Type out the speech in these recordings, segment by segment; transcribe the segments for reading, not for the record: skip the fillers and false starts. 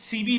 CV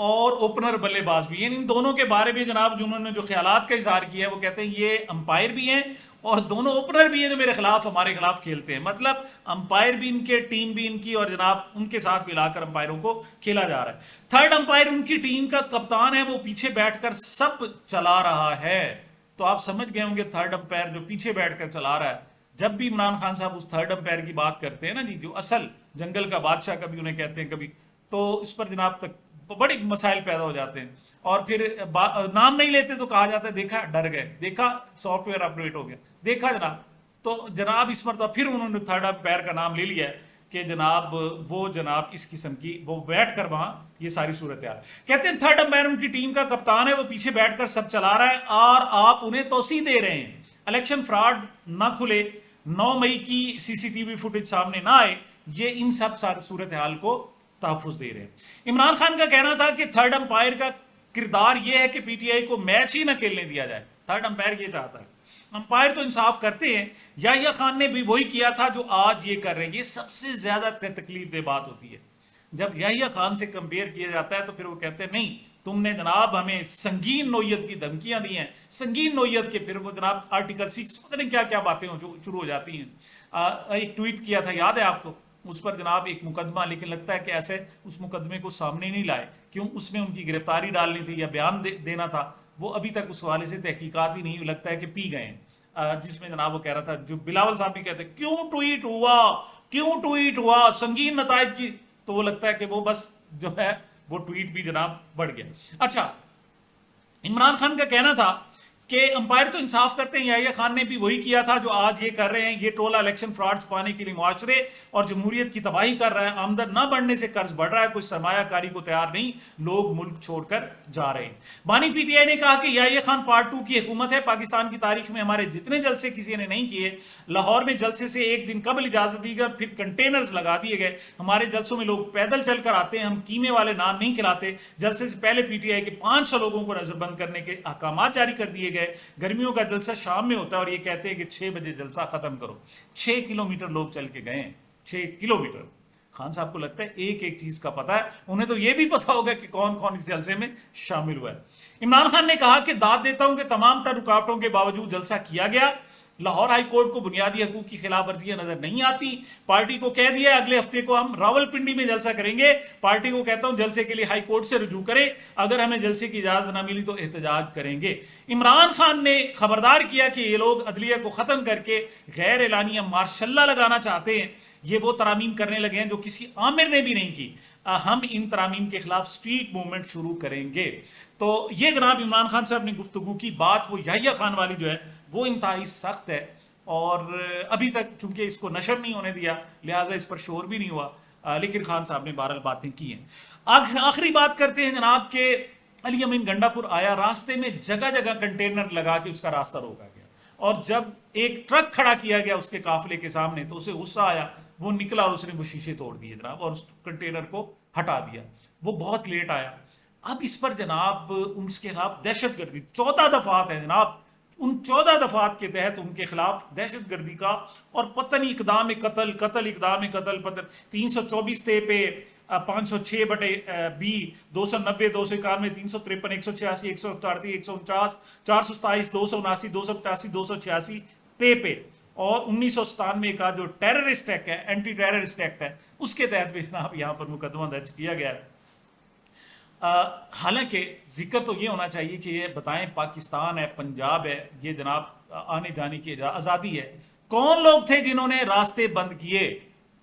اور opener بلے باز بھی ہیں. ان دونوں کے بارے میں جناب جنہوں نے جو خیالات کا اظہار کیا ہے وہ کہتے ہیں یہ امپائر بھی ہیں اور دونوں اوپنر بھی ہیں جو میرے خلاف ہمارے خلاف کھیلتے ہیں. مطلب امپائر بھی ان کے، ٹیم بھی ان کی، اور جناب ان کے ساتھ ملا کر امپائروں کو کھیلا جا رہا ہے. تھرڈ امپائر ان کی ٹیم کا کپتان ہے، وہ پیچھے بیٹھ کر سب چلا رہا ہے. تو آپ سمجھ گئے ہوں گے تھرڈ امپائر جو پیچھے بیٹھ کر چلا رہا ہے. جب بھی عمران خان صاحب اس تھرڈ امپائر کی بات کرتے ہیں نا جی، جو اصل جنگل کا بادشاہ کبھی انہیں کہتے ہیں کبھی، تو اس پر جناب تک بڑے مسائل پیدا ہو جاتے ہیں. اور پھر نام نہیں لیتے تو کہا جاتا ہے دیکھا ڈر گئے، دیکھا سافٹ ویئر اپڈیٹ ہو گیا، دیکھا جناب. تو جناب اس مرتبہ پھر انہوں نے تھرڈ امپائر کا نام لے لیا ہے کہ جناب وہ جناب اس قسم کی وہ بیٹھ کر وہاں یہ ساری صورتحال کہتے ہیں. تھرڈ امپائر ان کی ٹیم کا کپتان ہے، وہ پیچھے بیٹھ کر سب چلا رہا ہے اور آپ انہیں توسیع دے رہے ہیں. الیکشن فراڈ نہ کھلے، 9 مئی کی سی سی ٹی وی فوٹیج سامنے نہ آئے، یہ ان سب ساری صورتحال کو تحفظ دے رہے ہیں. عمران خان کا کہنا تھا کہ تھرڈ امپائر کا کردار یہ ہے کہ پی ٹی آئی کو میچ ہی نہ کھیلنے دیا جائے. تھرڈ امپائر یہ چاہتا ہے. امپائر تو انصاف کرتے ہیں. یحییٰ خان نے بھی وہی کیا تھا جو آج یہ کر رہے ہیں. یہ سب سے زیادہ تکلیف دہ بات ہوتی ہے جب یحییٰ خان سے کمپیئر کیا جاتا ہے، تو پھر وہ کہتے ہیں نہیں تم نے جناب ہمیں سنگین نوعیت کی دھمکیاں دی ہیں، سنگین نوعیت کے. پھر وہ جناب آرٹیکل 6 پتہ نہیں کیا کیا باتیں شروع ہو جاتی ہیں. ایک ٹویٹ کیا تھا یاد ہے آپ کو، اس پر جناب ایک مقدمہ، لیکن لگتا ہے کہ ایسے اس مقدمے کو سامنے نہیں لائے کیوں، اس میں ان کی گرفتاری ڈالنی تھی یا بیان دینا تھا. وہ ابھی تک اس حوالے سے تحقیقات ہی نہیں، لگتا ہے کہ پی گئے ہیں. جس میں جناب وہ کہہ رہا تھا، جو بلاول صاحب بھی کہتے ہیں کیوں ٹویٹ ہوا سنگین نتائج کی، تو وہ لگتا ہے کہ وہ بس جو ہے وہ ٹویٹ بھی جناب بڑھ گیا. اچھا، عمران خان کا کہنا تھا کہ امپائر تو انصاف کرتے ہیں، یحییٰ خان نے بھی وہی کیا تھا جو آج یہ کر رہے ہیں. یہ ٹولہ الیکشن فراڈ چھپانے کے لیے معاشرے اور جمہوریت کی تباہی کر رہا ہے. آمدن نہ بڑھنے سے قرض بڑھ رہا ہے، کوئی سرمایہ کاری کو تیار نہیں، لوگ ملک چھوڑ کر جا رہے ہیں. بانی پی ٹی آئی نے کہا کہ یحییٰ خان پارٹ 2 کی حکومت ہے. پاکستان کی تاریخ میں ہمارے جتنے جلسے کسی نے نہیں کیے، لاہور میں جلسے سے ایک دن قبل اجازت دی گئی، پھر کنٹینرز لگا دیے گئے. ہمارے جلسوں میں لوگ پیدل چل کر آتے ہیں، ہم قیمے والے نان نہیں کھلاتے. جلسے سے پہلے پی ٹی آئی کے 500 لوگوں کو نظر بند کرنے کے احکامات جاری کر دیے گئے. گرمیوں کا جلسہ شام میں ہوتا ہے اور یہ کہتے ہیں کہ 6 بجے جلسہ ختم کرو. 6 کلومیٹر لوگ چل کے گئے ہیں، 6 کلومیٹر. خان صاحب کو لگتا ہے ایک ایک چیز کا پتا ہے، انہیں تو یہ بھی پتا ہوگا کہ کون کون اس جلسے میں شامل ہوا ہے. عمران خان نے کہا کہ داد دیتا ہوں کہ تمام تر رکاوٹوں کے باوجود جلسہ کیا گیا. لاہور ہائی کورٹ کو بنیادی حقوق کی خلاف ورزیاں نظر نہیں آتی. پارٹی کو کہہ دیا اگلے ہفتے کو ہم راولپنڈی میں جلسہ کریں گے. پارٹی کو کہتا ہوں جلسے کے لیے ہائی کورٹ سے رجوع کریں، اگر ہمیں جلسے کی اجازت نہ ملی تو احتجاج کریں گے. عمران خان نے خبردار کیا کہ یہ لوگ عدلیہ کو ختم کر کے غیر اعلانیہ مارشاء اللہ لگانا چاہتے ہیں. یہ وہ ترامیم کرنے لگے ہیں جو کسی عامر نے بھی نہیں کی. ہم ان ترامیم کے خلاف سٹریٹ موومنٹ شروع کریں گے. تو یہ جناب عمران خان صاحب نے گفتگو کی بات، وہ یحییٰ خان والی جو ہے وہ انتہائی سخت ہے. اور ابھی تک چونکہ اس کو نشر نہیں ہونے دیا لہٰذا اس پر شور بھی نہیں ہوا، لیکن خان صاحب نے بہرحال باتیں کی ہیں. آخری بات کرتے ہیں جناب کہ علی امین گنڈا پور آیا، راستے میں جگہ جگہ کنٹینر لگا کے اس کا راستہ روکا گیا، اور جب ایک ٹرک کھڑا کیا گیا اس کے قافلے کے سامنے تو اسے غصہ آیا، وہ نکلا اور اس نے وہ شیشے توڑ دیے جناب اور اس کنٹینر کو ہٹا دیا. وہ بہت لیٹ آیا. اب اس پر جناب اس کے خلاف دہشت گردی 14 دفعات ہیں جناب. ان 14 دفعات کے تحت ان کے خلاف دہشت گردی کا اور پتنی اقدام قتل اقدام قتل 324 تے پہ 506/B 290 291 353 186 138 149 427 279 285 286 تے پہ اور 1997 کا جو ٹیررسٹ ایکٹ ہے، اینٹی ٹیررسٹ ایکٹ ہے، اس کے تحت بھی جناب یہاں پر مقدمہ درج کیا گیا ہے. حالانکہ ذکر تو یہ ہونا چاہیے کہ یہ بتائیں پاکستان ہے، پنجاب ہے، یہ جناب آنے جانے کی آزادی ہے. کون لوگ تھے جنہوں نے راستے بند کیے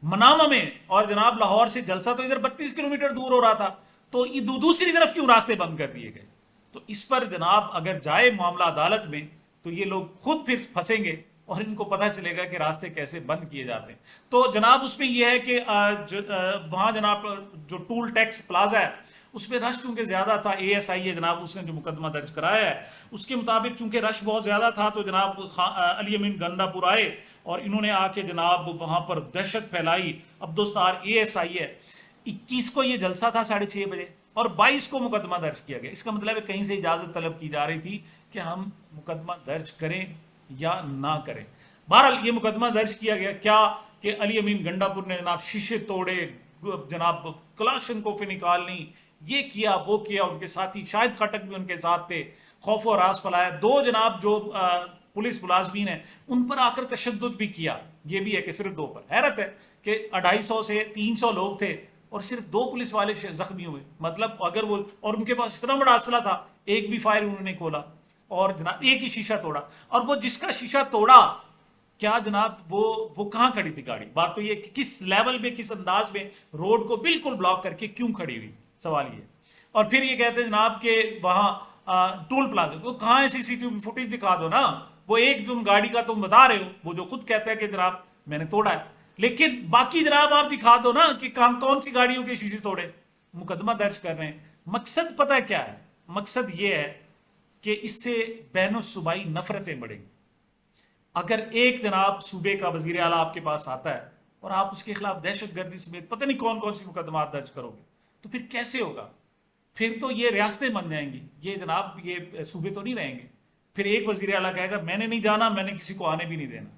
منامہ میں؟ اور جناب لاہور سے جلسہ تو ادھر 32 کلومیٹر دور ہو رہا تھا، تو دوسری طرف کیوں راستے بند کر دیے گئے؟ تو اس پر جناب اگر جائے معاملہ عدالت میں تو یہ لوگ خود پھر پھنسیں گے اور ان کو پتہ چلے گا کہ راستے کیسے بند کیے جاتے ہیں. تو جناب اس میں یہ ہے کہ وہاں جناب جو ٹول ٹیکس پلازا ہے اس میں رش چونکہ زیادہ تھا. اے ایس آئی ہے جناب، اس نے جو مقدمہ درج کرایا ہے اس کے مطابق چونکہ رش بہت زیادہ تھا تو جناب علی امین گنڈا پور آئے اور انہوں نے آ کے جناب وہاں پر دہشت پھیلائی. عبدالستار اے ایس آئی ہے. 21 کو یہ جلسہ تھا 6:30 بجے اور 22 کو مقدمہ درج کیا گیا. اس کا مطلب ہے کہیں سے اجازت طلب کی جا رہی تھی کہ ہم مقدمہ درج کریں یا نہ کریں. بہرحال یہ مقدمہ درج کیا گیا کیا کہ علی امین گنڈا پور نے جناب شیشے توڑے، جناب کلاشنکوف نکالنی، یہ کیا وہ کیا، ان کے ساتھی شاہد خٹک بھی ان کے ساتھ تھے، خوف و راس پلایا. دو جناب جو پولیس ملازمین ہیں ان پر آ کر تشدد بھی کیا. یہ بھی ہے کہ صرف 2 پر. حیرت ہے کہ 250 سے 300 لوگ تھے اور صرف 2 پولیس والے زخمی ہوئے. مطلب اگر وہ، اور ان کے پاس اتنا بڑا اسلحہ تھا، ایک بھی فائر انہوں نے کھولا اور جناب ایک ہی شیشہ توڑا. اور وہ جس کا شیشہ توڑا، کیا جناب وہ کہاں کھڑی تھی گاڑی؟ بات تو یہ کہ کس لیول میں، کس انداز میں روڈ کو بالکل بلاک کر کے کیوں کھڑی ہوئی، سوال یہ. اور پھر یہ کہتے ہیں جناب کہ وہاں ٹول پلازا، تو کہاں ہے CCTV فوٹیج؟ دکھا دو نا. وہ ایک تم گاڑی کا تم بتا رہے ہو، وہ جو خود کہتا ہے کہ جناب میں نے توڑا ہے، لیکن باقی جناب آپ دکھا دو نا کہ کون سی گاڑیوں کے شیشے توڑے. مقدمہ درج کر رہے ہیں. مقصد پتہ ہے کیا ہے؟ مقصد یہ ہے کہ اس سے بین الصوبائی نفرتیں بڑھیں. اگر ایک جناب صوبے کا وزیر اعلیٰ آپ کے پاس آتا ہے اور آپ اس کے خلاف دہشت گردی سمیت پتہ نہیں کون کون سی مقدمات درج کرو گے، تو پھر کیسے ہوگا؟ پھر تو یہ ریاستیں بن جائیں گی، یہ جناب یہ صوبے تو نہیں رہیں گے. پھر ایک وزیر اعلیٰ کہے گا میں نے نہیں جانا، میں نے کسی کو آنے بھی نہیں دینا.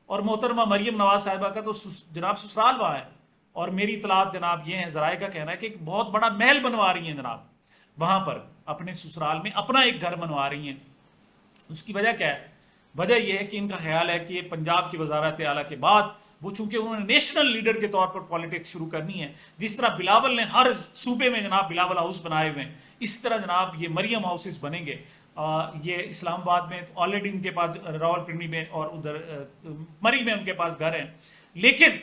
اور محترمہ مریم نواز صاحبہ کا تو جناب سسرال وہاں ہے، اور میری اطلاعات جناب یہ ہیں، ذرائع کا کہنا ہے کہ ایک بہت بڑا محل بنوا رہی ہیں جناب وہاں پر اپنے سسرال میں، اپنا ایک گھر بنوا رہی ہیں. اس کی وجہ کیا ہے؟ وجہ یہ ہے کہ ان کا خیال ہے کہ پنجاب کی وزارت اعلیٰ کے بعد وہ چونکہ انہوں نے نیشنل لیڈر کے طور پر پالیٹکس شروع کرنی ہے، جس طرح بلاول نے ہر صوبے میں جناب بلاول ہاؤس بنائے ہوئے ہیں، اس طرح جناب یہ مریم ہاؤسز بنیں گے. یہ اسلام آباد میں آلریڈی ان کے پاس، راول پنڈی میں اور ادھر مری میں ان کے پاس گھر ہیں، لیکن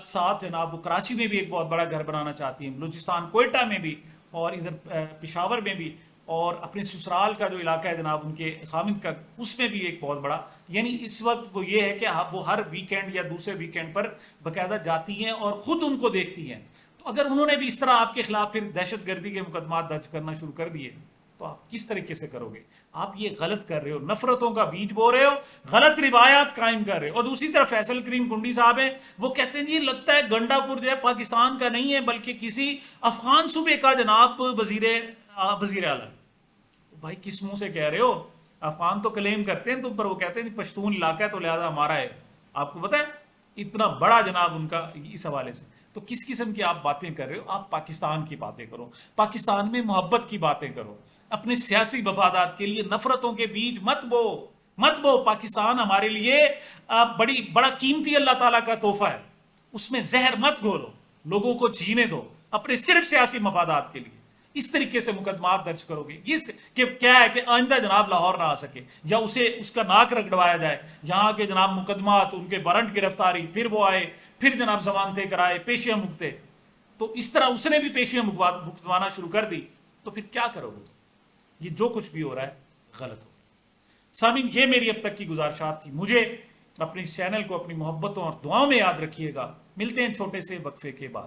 ساتھ جناب وہ کراچی میں بھی ایک بہت بڑا گھر بنانا چاہتی ہیں، بلوچستان کوئٹہ میں بھی، اور ادھر پشاور میں بھی، اور اپنے سسرال کا جو علاقہ ہے جناب ان کے خامد کا، اس میں بھی ایک بہت بڑا. یعنی اس وقت وہ یہ ہے کہ وہ ہر ویکینڈ یا دوسرے ویکینڈ پر باقاعدہ جاتی ہیں اور خود ان کو دیکھتی ہیں. تو اگر انہوں نے بھی اس طرح آپ کے خلاف پھر دہشت گردی کے مقدمات درج کرنا شروع کر دیے تو آپ کس طریقے سے کرو گے؟ آپ یہ غلط کر رہے ہو، نفرتوں کا بیج بو رہے ہو، غلط روایات قائم کر رہے ہو. اور دوسری طرف فیصل کریم کنڈی صاحب ہیں، وہ کہتے ہیں یہ لگتا ہے گنڈا پور جو ہے پاکستان کا نہیں ہے بلکہ کسی افغان صوبے کا جناب وزیر اعلیٰ. بھائی کس منہ سے کہہ رہے ہو؟ افغان تو کلیم کرتے ہیں تم پر، وہ کہتے ہیں پشتون علاقہ ہے تو لہذا ہمارا ہے. آپ کو پتہ ہے اتنا بڑا جناب ان کا اس حوالے سے. تو کس قسم کی آپ باتیں کر رہے ہو؟ آپ پاکستان کی باتیں کرو، پاکستان میں محبت کی باتیں کرو، اپنے سیاسی مفادات کے لیے نفرتوں کے بیج مت بو. پاکستان ہمارے لیے بڑا قیمتی اللہ تعالیٰ کا تحفہ ہے، اس میں زہر مت گھولو، لوگوں کو جینے دو اپنے صرف سیاسی مفادات کے لیے. اس طریقے سے مقدمات درج کرو گے یہ کہ کیا ہے کہ آئندہ جناب لاہور نہ آ سکے، یا اس کا ناک رگڑوایا جائے، یہاں کے جناب مقدمات، ان کے وارنٹ گرفتاری، پھر وہ آئے، پھر جناب ضمانتیں کرائے، پیشیاں مکتے. تو اس طرح اس نے بھی پیشیاں مکتوانا شروع کر دی. تو پھر کیا کرو گے؟ یہ جو کچھ بھی ہو رہا ہے غلط ہو. سامعین، یہ میری اب تک کی گزارشات تھی. مجھے اپنے چینل کو اپنی محبتوں اور دعاؤں میں یاد رکھیے گا. ملتے ہیں چھوٹے سے وقفے کے بعد.